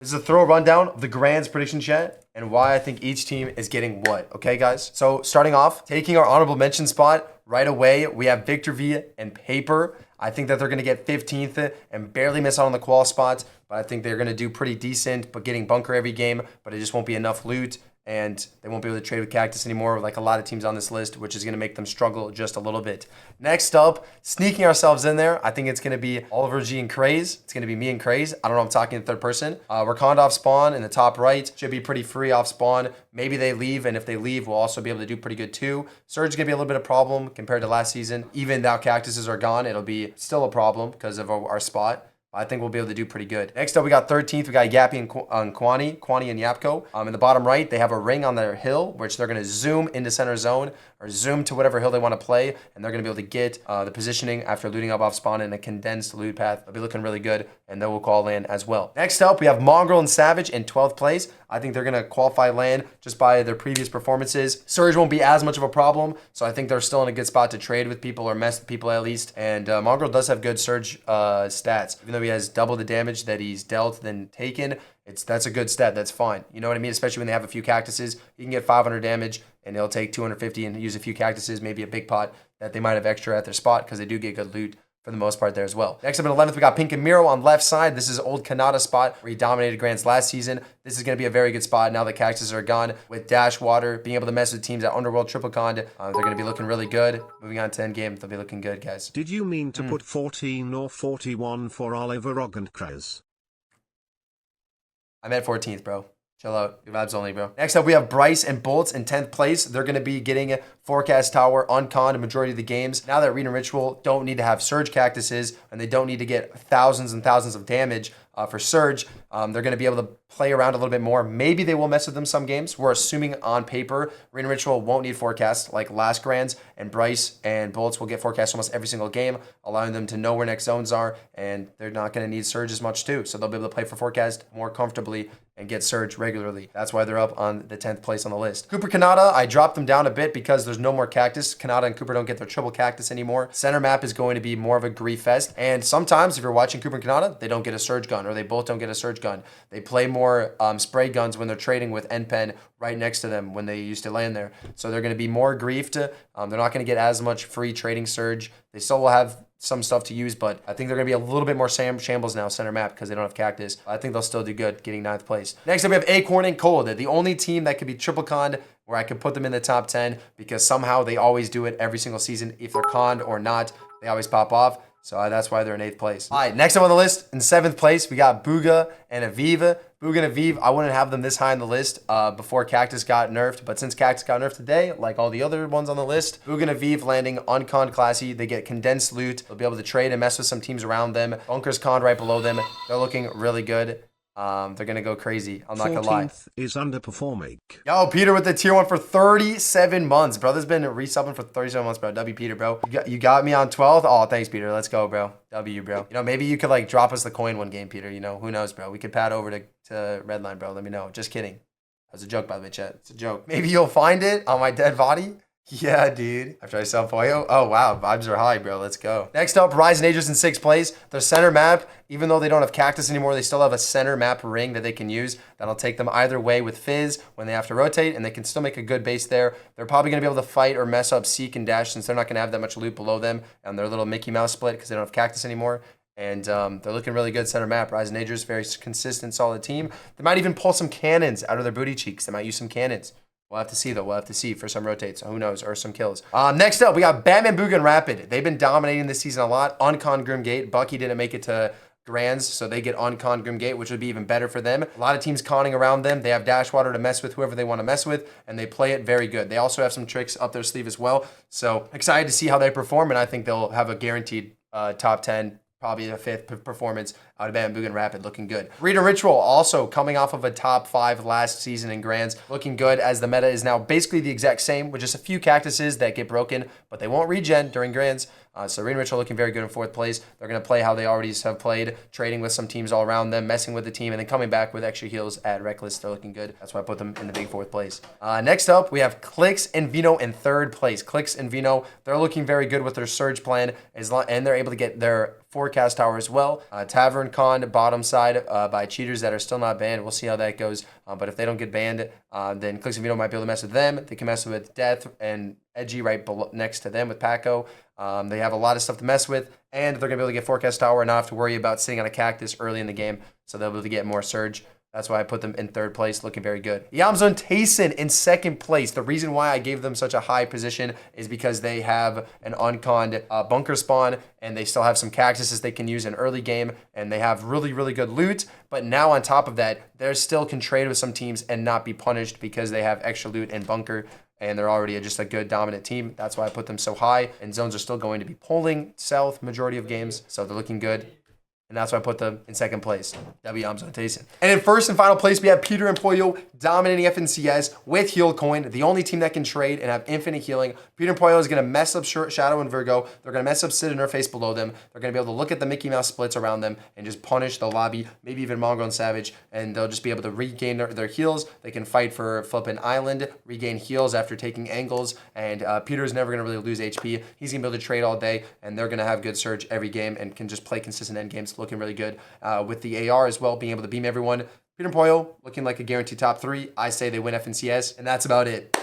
This is a thorough rundown of the Grand's prediction chat and why I think each team is getting what. Okay, guys? So starting off, taking our honorable mention spot right away, we have Victor V and Paper. I think that they're going to get 15th and barely miss out on the qual spots, but I think they're going to do pretty decent, but getting bunker every game, but it just won't be enough loot. And they won't be able to trade with Cactus anymore, like a lot of teams on this list, which is going to make them struggle just a little bit. Next up, sneaking ourselves in there, I think it's going to be OliverOG and Craze. It's going to be me and Craze. I don't know if I'm talking in third person. We're conned off spawn in the top right. Should be pretty free off spawn. Maybe they leave, and if they leave, we'll also be able to do pretty good too. Surge is going to be a little bit of a problem compared to last season. Even now Cactuses are gone, it'll be still a problem because of our spot. I think we'll be able to do pretty good. Next up, we got 13th. We got Yappy and Kwani and Yapko. In the bottom right, they have a ring on their hill, which they're going to zoom into center zone or zoom to whatever hill they want to play, and they're going to be able to get the positioning after looting up off spawn in a condensed loot path. They'll be looking really good, and they will call land as well. Next up, we have Mongrel and Savage in 12th place. I think they're going to qualify land just by their previous performances. Surge won't be as much of a problem, so I think they're still in a good spot to trade with people or mess with people at least. And Mongrel does have good Surge stats. Even though he has double the damage that he's dealt than taken, that's a good stat. That's fine. You know what I mean? Especially when they have a few Cactuses. He can get 500 damage, and he'll take 250 and use a few Cactuses, maybe a big pot that they might have extra at their spot because they do get good loot for the most part there as well. Next up in 11th, we got Pink and Miro on left side. This is old Kanata spot where he dominated Grands last season. This is going to be a very good spot now that Cactuses are gone. With Dash Water, being able to mess with teams at Underworld Triple Con, they're going to be looking really good. Moving on to end game, they'll be looking good, guys. Did you mean to put 14 or 41 for OliverOG and Craze? I'm at 14th, bro. Chill out. Good vibes only, bro. Next up, we have Bryce and Bolts in 10th place. They're going to be getting Forecast Tower unconned a majority of the games. Now that Reed and Ritual don't need to have Surge Cactuses and they don't need to get thousands and thousands of damage for Surge, they're going to be able to play around a little bit more. Maybe they will mess with them some games. We're assuming on paper, Reed and Ritual won't need Forecast like last Grands, and Bryce and Bolts will get Forecast almost every single game, allowing them to know where next zones are, and they're not going to need Surge as much too. So they'll be able to play for Forecast more comfortably and get Surge regularly. That's why they're up on the 10th place on the list. Cooper Kanata, I dropped them down a bit because there's no more Cactus. Kanata and Cooper don't get their triple Cactus anymore. Center map is going to be more of a grief fest. And sometimes if you're watching Cooper and Kanata, they don't get a Surge gun, or they both don't get a Surge gun. They play more spray guns when they're trading with NPen right next to them when they used to land there. So they're going to be more griefed. They're not going to get as much free trading Surge. They still will have some stuff to use, but I think they're going to be a little bit more shambles now center map because they don't have Cactus. I think they'll still do good getting 9th place. Next up, we have Acorn and Cold, the only team that could be triple conned where I could put them in the top 10 because somehow they always do it every single season. If they're conned or not, they always pop off. So that's why they're in 8th place. All right, next up on the list, in 7th place, we got Booga and Aviv. Booga and Aviv, I wouldn't have them this high on the list before Cactus got nerfed. But since Cactus got nerfed today, like all the other ones on the list, Booga and Aviv landing unconned classy. They get condensed loot. They'll be able to trade and mess with some teams around them. Bunker's conned right below them. They're looking really good. They're going to go crazy. I'm not going to lie. 14th is underperforming. Yo, Peter with the tier 1 for 37 months. Brother's been resubbing for 37 months, bro. W, Peter, bro. You got me on 12th? Oh, thanks, Peter. Let's go, bro. W, bro. You know, maybe you could, like, drop us the coin one game, Peter. You know, who knows, bro. We could pad over to Redline, bro. Let me know. Just kidding. That was a joke, by the way, chat. It's a joke. Maybe you'll find it on my dead body. Yeah, dude. After I sell Poyo. Oh, wow. Vibes are high, bro. Let's go. Next up, Rise and Aegis in 6th place. Their center map, even though they don't have Cactus anymore, they still have a center map ring that they can use. That'll take them either way with Fizz when they have to rotate, and they can still make a good base there. They're probably going to be able to fight or mess up Seek and Dash since they're not going to have that much loot below them and their little Mickey Mouse split because they don't have Cactus anymore. And they're looking really good center map. Rise and Aegis, very consistent, solid team. They might even pull some cannons out of their booty cheeks. They might use some cannons. We'll have to see, though. We'll have to see for some rotates. Who knows? Or some kills. Next up, we got Batman, Booga, and Rapid. They've been dominating this season a lot. Uncon Grim Gate. Bucky didn't make it to Grands, so they get Uncon Grim Gate, which would be even better for them. A lot of teams conning around them. They have Dash Water to mess with whoever they want to mess with, and they play it very good. They also have some tricks up their sleeve as well. So excited to see how they perform, and I think they'll have a guaranteed top 10, probably a 5th performance out of Batman, Booga, and Rapid, looking good. Reed and Ritual also coming off of a top 5 last season in Grands, looking good as the meta is now basically the exact same with just a few Cactuses that get broken, but they won't regen during Grands. So Reed and Rich are looking very good in 4th place. They're going to play how they already have played, trading with some teams all around them, messing with the team, and then coming back with extra heals at Reckless. They're looking good. That's why I put them in the big 4th place. Next up, we have Clicks and Vino in 3rd place. Clicks and Vino, they're looking very good with their surge plan, and they're able to get their forecast tower as well. Tavern Con bottom side by cheaters that are still not banned. We'll see how that goes. But if they don't get banned, then Clicks and Vino might be able to mess with them. They can mess with Death and Edgy right below, next to them with Paco. They have a lot of stuff to mess with, and they're going to be able to get forecast tower and not have to worry about sitting on a cactus early in the game. So they'll be able to get more surge. That's why I put them in 3rd place, looking very good. Yamzo and Tayson in 2nd place. The reason why I gave them such a high position is because they have an unconned bunker spawn, and they still have some cactuses they can use in early game, and they have really, really good loot. But now on top of that, they still can trade with some teams and not be punished because they have extra loot and bunker, and they're already just a good dominant team. That's why I put them so high, and zones are still going to be pulling south majority of games, so they're looking good. And that's why I put them in 2nd place. Yamzo and Tayson. And in 1st and final place, we have Peter and Pollo dominating FNCS with Heal Coin, the only team that can trade and have infinite healing. Peter and Pollo is going to mess up Shadow and Virgo. They're going to mess up Sid and her face below them. They're going to be able to look at the Mickey Mouse splits around them and just punish the lobby, maybe even Mongo and Savage, and they'll just be able to regain their heals. They can fight for Flippin' Island, regain heals after taking angles, and Peter is never going to really lose HP. He's going to be able to trade all day, and they're going to have good surge every game and can just play consistent end games, looking really good. With the AR as well, being able to beam everyone. Peter and Pollo looking like a guaranteed top 3. I say they win FNCS, and that's about it.